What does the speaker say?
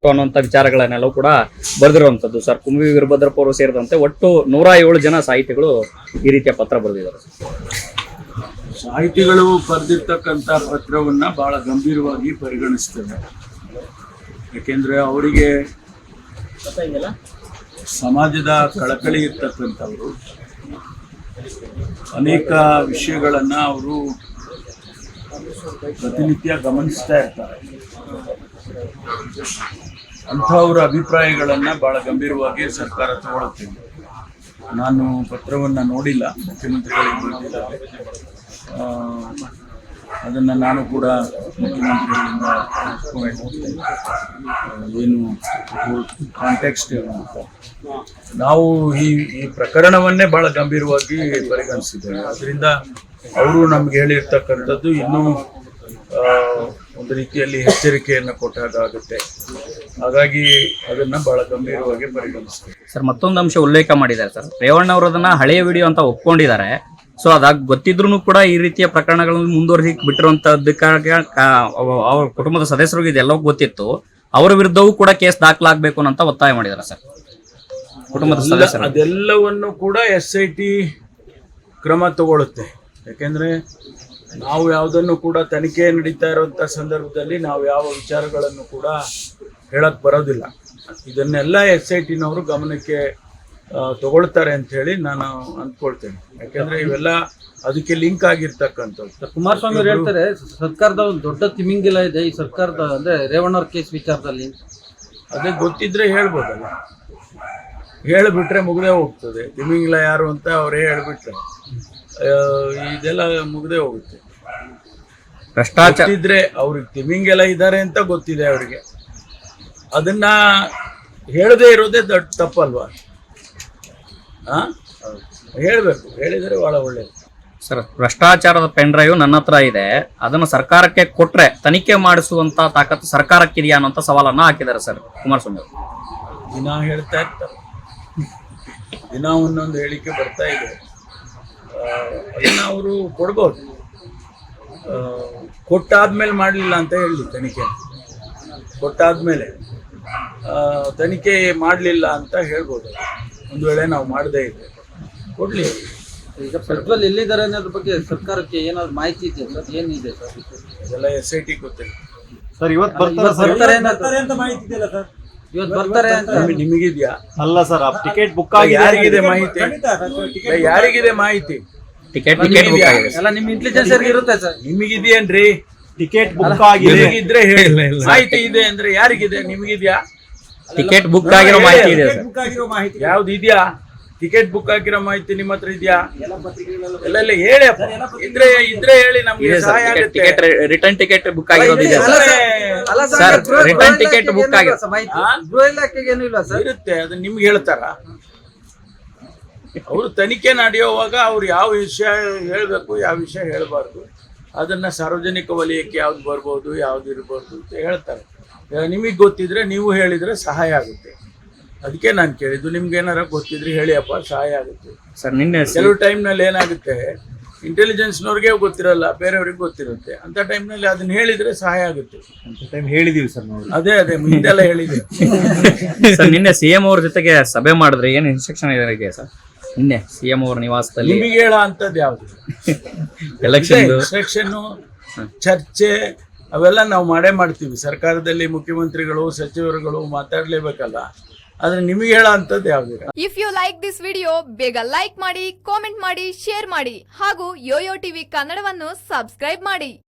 ಅನ್ನುವಂಥ ವಿಚಾರಗಳನ್ನೆಲ್ಲವೂ ಕೂಡ ಬರೆದಿರುವಂಥದ್ದು ಸರ್. ಕುಂವಿ ವೀರಭದ್ರಪ್ಪ ಅವರು ಸೇರಿದಂತೆ ಒಟ್ಟು 107 ಜನ ಸಾಹಿತಿಗಳು ಈ ರೀತಿಯ ಪತ್ರ ಬರೆದಿದ್ದಾರೆ. ಸಾಹಿತಿಗಳು ಬರೆದಿರ್ತಕ್ಕಂಥ ಪತ್ರವನ್ನ ಬಹಳ ಗಂಭೀರವಾಗಿ ಪರಿಗಣಿಸ್ತೇವೆ. ಯಾಕೆಂದ್ರೆ ಅವರಿಗೆ ಸಮಾಜದ ಕಳಕಳಿ ಇರ್ತಕ್ಕಂಥವ್ರು, ಅನೇಕ ವಿಷಯಗಳನ್ನ ಅವರು ಪ್ರತಿನಿತ್ಯ ಗಮನಿಸ್ತಾ ಇರ್ತಾರೆ. ಅಂಥವ್ರ ಅಭಿಪ್ರಾಯಗಳನ್ನ ಬಹಳ ಗಂಭೀರವಾಗಿ ಸರ್ಕಾರ ತಗೊಳ್ತೇವೆ. ನಾನು ಪತ್ರವನ್ನು ನೋಡಿಲ್ಲ, ಮುಖ್ಯಮಂತ್ರಿಗಳಿಗೆ ಬರೆದಿದ್ದಾರೆ. ಅದನ್ನು ನಾನು ಕೂಡ ಮುಖ್ಯಮಂತ್ರಿಗಳಿಂದ ಏನು ಕಾಂಟೆಕ್ಸ್ಟ್ ಅಂತ ನಾವು ಈ ಪ್ರಕರಣವನ್ನೇ ಬಹಳ ಗಂಭೀರವಾಗಿ ಪರಿಗಣಿಸಿದ್ದೇವೆ. ಅದರಿಂದ ಅವರು ನಮ್ಗೆ ಹೇಳಿರ್ತಕ್ಕಂಥದ್ದು ಇನ್ನೂ ಒಂದು ರೀತಿಯಲ್ಲಿ ಎಚ್ಚರಿಕೆಯನ್ನು ಕೊಟ್ಟಾಗುತ್ತೆ. ಹಾಗಾಗಿ ಅದನ್ನ ಬಹಳ ಗಂಭೀರವಾಗಿ ಪರಿಗಣಿಸ್ತೇವೆ. ಸರ್, ಮತ್ತೊಂದು ಅಂಶ ಉಲ್ಲೇಖ ಮಾಡಿದ್ದಾರೆ ಸರ್. ರೇವಣ್ಣ ಅವರು ಅದನ್ನ ಹಳೆಯ ವಿಡಿಯೋ ಅಂತ ಒಪ್ಕೊಂಡಿದ್ದಾರೆ. ಸೊ ಅದಾಗ ಗೊತ್ತಿದ್ರು ಕೂಡ ಈ ರೀತಿಯ ಪ್ರಕರಣಗಳನ್ನು ಮುಂದುವರಿಸಿ ಬಿಟ್ಟಿರುವಂತದ್ದಕ್ಕಾಗಿ ಅವ್ರ ಕುಟುಂಬದ ಸದಸ್ಯರಿಗೆ ಇದೆಲ್ಲವೂ ಗೊತ್ತಿತ್ತು. ಅವರ ವಿರುದ್ಧವೂ ಕೂಡ ಕೇಸ್ ದಾಖಲಾಗಬೇಕು ಅಂತ ಒತ್ತಾಯ ಮಾಡಿದ್ದಾರೆ ಸರ್ ಕುಟುಂಬದ ಸದಸ್ಯರು. ಅದೆಲ್ಲವನ್ನು ಕೂಡ SIT ಕ್ರಮ ತಗೊಳುತ್ತೆ. ಯಾಕೆಂದ್ರೆ ನಾವು ಯಾವುದನ್ನು ಕೂಡ ತನಿಖೆ ನಡೀತಾ ಇರುವಂತ ಸಂದರ್ಭದಲ್ಲಿ ನಾವು ಯಾವ ವಿಚಾರಗಳನ್ನು ಕೂಡ ಹೇಳಕ್ ಬರೋದಿಲ್ಲ. ಇದನ್ನೆಲ್ಲ SITನವರು ಗಮನಕ್ಕೆ ತಗೊಳ್ತಾರೆ ಅಂತ ಹೇಳಿ ನಾನು ಅಂದ್ಕೊಳ್ತೇನೆ. ಯಾಕೆಂದ್ರೆ ಇವೆಲ್ಲ ಅದಕ್ಕೆ ಲಿಂಕ್ ಆಗಿರ್ತಕ್ಕಂಥದ್ದು. ಕುಮಾರಸ್ವಾಮಿ ಅವರು ಹೇಳ್ತಾರೆ ಸರ್ಕಾರದ ಒಂದು ದೊಡ್ಡ ತಿಮಿಂಗಿಲ ಇದೆ ಈ ಸರ್ಕಾರದ, ಅಂದ್ರೆ ರೇವಣ್ಣ ಕೇಸ್ ವಿಚಾರದಲ್ಲಿ. ಅದೇ ಗೊತ್ತಿದ್ರೆ ಹೇಳ್ಬೋದಲ್ಲ, ಹೇಳಿಬಿಟ್ರೆ ಮುಗ್ದೇ ಹೋಗ್ತದೆ. ತಿಮಿಂಗಿಲ ಯಾರು ಅಂತ ಅವರೇ ಹೇಳ್ಬಿಟ್ರೆ ಇದೆಲ್ಲ ಮುಗ್ದೇ ಹೋಗುತ್ತೆ. ಭ್ರಷ್ಟಾಚಾರ ಇದ್ರೆ ಅವ್ರಿಗೆ ತಿಮಿಂಗೆಲ್ಲ ಇದ್ದಾರೆ ಅಂತ ಗೊತ್ತಿದೆ ಅವರಿಗೆ, ಅದನ್ನ ಹೇಳದೇ ಇರೋದೇ ದೊಡ್ಡ ತಪ್ಪಲ್ವಾ? ಹೇಳ್ಬೇಕು, ಹೇಳಿದರೆ ಬಹಳ ಒಳ್ಳೇದು. ಸರ್, ಭ್ರಷ್ಟಾಚಾರದ ಪೆನ್ ಡ್ರೈವ್ ನನ್ನ ಹತ್ರ ಇದೆ, ಅದನ್ನು ಸರ್ಕಾರಕ್ಕೆ ಕೊಟ್ರೆ ತನಿಖೆ ಮಾಡಿಸುವಂತ ತಾಕತ್ತು ಸರ್ಕಾರಕ್ಕಿದೆಯಾ ಅನ್ನೋಂಥ ಸವಾಲನ್ನ ಹಾಕಿದ್ದಾರೆ ಸರ್ ಕುಮಾರಸ್ವಾಮಿ ಅವರು. ದಿನ ಹೇಳ್ತಾ ಇರ್ತಾರೆ, ದಿನ ಒಂದೊಂದು ಹೇಳಿಕೆ ಬರ್ತಾ ಇದೆ. ಅದನ್ನ ಅವರು ಕೊಡ್ಬೋದು. ಕೊಟ್ಟಾದ್ಮೇಲೆ ಮಾಡಲಿಲ್ಲ ಅಂತ ಹೇಳಿ ತನಿಖೆ, ಕೊಟ್ಟಾದ್ಮೇಲೆ ತನಿಖೆ ಮಾಡಲಿಲ್ಲ ಅಂತ ಹೇಳ್ಬೋದು. ಒಂದು ವೇಳೆ ನಾವು ಮಾಡದೇ ಇದೆ ಕೊಡ್ಲಿ. ಈಗ ಪ್ರಜ್ವಲ್ ಎಲ್ಲಿದ್ದಾರೆ ಅನ್ನೋದ್ರ ಬಗ್ಗೆ ಸರ್ಕಾರಕ್ಕೆ ಏನಾದ್ರು ಮಾಹಿತಿ ಇದೆ ಸರ್? ಏನಿದೆ ಸರ್? ಅದೆಲ್ಲ SIT ಗೊತ್ತಿಲ್ಲ ಸರ್. ಇವತ್ತು ಬರ್ತಾರೆ ಅಂತ ಮಾಹಿತಿ ಇದೆಯಲ್ಲ ಸರ್? ಇವತ್ತು ಬರ್ತಾರೆ ಅಂತ ನಿಮಗಿದ್ಯಾ? ಅಲ್ಲ ಸರ್, ಟಿಕೆಟ್ ಬುಕ್ ಆಗಿದೆ. ಯಾರಿಗಿದೆ ಮಾಹಿತಿ? ಯಾರಿಗಿದೆ ಮಾಹಿತಿ? ಟಿಕೆಟ್ ಬುಕ್ ಆಗಿದೆ ಎಲ್ಲ ನಿಮ್ಮ ಇಂಟೆಲಿಜೆನ್ಸ್ ಇರುತ್ತೆ ಸರ್. ನಿಮಗಿದೆಯೇನ್ರಿ? ಟಿಕೆಟ್ ಬುಕ್ ಆಗಿದೆ. ನಿಮಗಿದ್ರೆ ಹೇಳಿ. ಮಾಹಿತಿ ಇದೆ ಅಂದ್ರೆ ಯಾರಿಗಿದೆ? ನಿಮಗಿದ್ಯಾ? ಟಿಕೆಟ್ ಬುಕ್ ಆಗಿರೋ ಮಾಹಿತಿ ಇದೆ ಸರ್. ಯಾವ್ದು ಇದೆಯಾ? ಟಿಕೆಟ್ ಬುಕ್ ಆಗಿರೋ ಮಾಹಿತಿ ನಿಮ್ಮ ಹತ್ರ ಇದೆಯಾ? ಎಲ್ಲ ಹೇಳಿ. ಇದ್ರೆ ಹೇಳಿ, ನಮ್ಗೆ ಸಹಾಯ ಆಗುತ್ತೆ. ಟಿಕೆಟ್ ರಿಟರ್ನ್ ಟಿಕೆಟ್ ಬುಕ್ ಆಗಿರೋದಿದೆ ಸರ್. ರಿಟರ್ನ್ ಟಿಕೆಟ್ ಬುಕ್ ಆಗಿರೋ ಗೃಹ ಇಲಾಖೆಗೆ ಏನು ಇಲ್ಲ ಸರ್? ಇರುತ್ತೆ, ಅದನ್ನ ನಿಮ್ಗೆ ಹೇಳ್ತಾರ? ಅವರು ತನಿಖೆ ನಡೆಯುವಾಗ ಅವ್ರು ಯಾವ ವಿಷಯ ಹೇಳ್ಬೇಕು, ಯಾವ ವಿಷಯ ಹೇಳ್ಬಾರ್ದು, ಅದನ್ನ ಸಾರ್ವಜನಿಕ ವಲಯಕ್ಕೆ ಯಾವ್ದು ಬರ್ಬೋದು, ಯಾವ್ದು ಇರ್ಬೋದು ಅಂತ ಹೇಳ್ತಾರೆ. ನಿಮಗೆ ಗೊತ್ತಿದ್ರೆ ನೀವು ಹೇಳಿದ್ರೆ ಸಹಾಯ ಆಗುತ್ತೆ. ಅದಕ್ಕೆ ನಾನು ಕೇಳಿದ್ದು, ನಿಮ್ಗೆ ಏನಾರ ಗೊತ್ತಿದ್ರೆ ಹೇಳಿಯಪ್ಪ, ಸಹಾಯ ಆಗುತ್ತೆ ಸರ್. ನಿನ್ನೆ ಕೆಲವು ಟೈಮ್ನಲ್ಲಿ ಏನಾಗುತ್ತೆ, ಇಂಟೆಲಿಜೆನ್ಸ್ನವ್ರಿಗೆ ಗೊತ್ತಿರಲ್ಲ, ಬೇರೆಯವ್ರಿಗೆ ಗೊತ್ತಿರುತ್ತೆ. ಅಂತ ಟೈಮ್ನಲ್ಲಿ ಅದನ್ನ ಹೇಳಿದ್ರೆ ಸಹಾಯ ಆಗುತ್ತೆ. ಹೇಳಿದೀವಿ ಸರ್ ನಾವು. ಅದೇ ಮುಂದೆಲ್ಲ ಹೇಳಿದೆ ಸರ್. ನಿನ್ನೆ CM ಅವ್ರ ಜೊತೆಗೆ ಸಭೆ ಮಾಡಿದ್ರೆ ಏನು ಇನ್ಸ್ಟ್ರಕ್ಷನ್ ಇದೆ ಸರ್? ನಿನ್ನೆ CM ಅವ್ರ ನಿವಾಸದಲ್ಲಿ ನಿಮಗೆ ಹೇಳ ಅಂತದ್ದು ಯಾವ್ದು? ಎಲೆಕ್ಷನ್ ಇನ್ಸ್ಟ್ರಕ್ಷನ್, ಚರ್ಚೆ ಅವೆಲ್ಲ ನಾವು ಮಾಡೇ ಮಾಡ್ತೀವಿ. ಸರ್ಕಾರದಲ್ಲಿ ಮುಖ್ಯಮಂತ್ರಿಗಳು, ಸಚಿವರುಗಳು ಮಾತಾಡ್ಲೇಬೇಕಲ್ಲ. ಆದ್ರೆ ನಿಮಗೆ ಹೇಳ ಅಂತದ್ದು ಯಾವ್ದಿಲ್ಲ. If you like this video, ಬೇಗ ಲೈಕ್ ಮಾಡಿ, ಕಾಮೆಂಟ್ ಮಾಡಿ, ಶೇರ್ ಮಾಡಿ ಹಾಗೂ ಯೋಯೋ ಟಿವಿ ಕನ್ನಡವನ್ನು ಸಬ್ಸ್ಕ್ರೈಬ್ ಮಾಡಿ.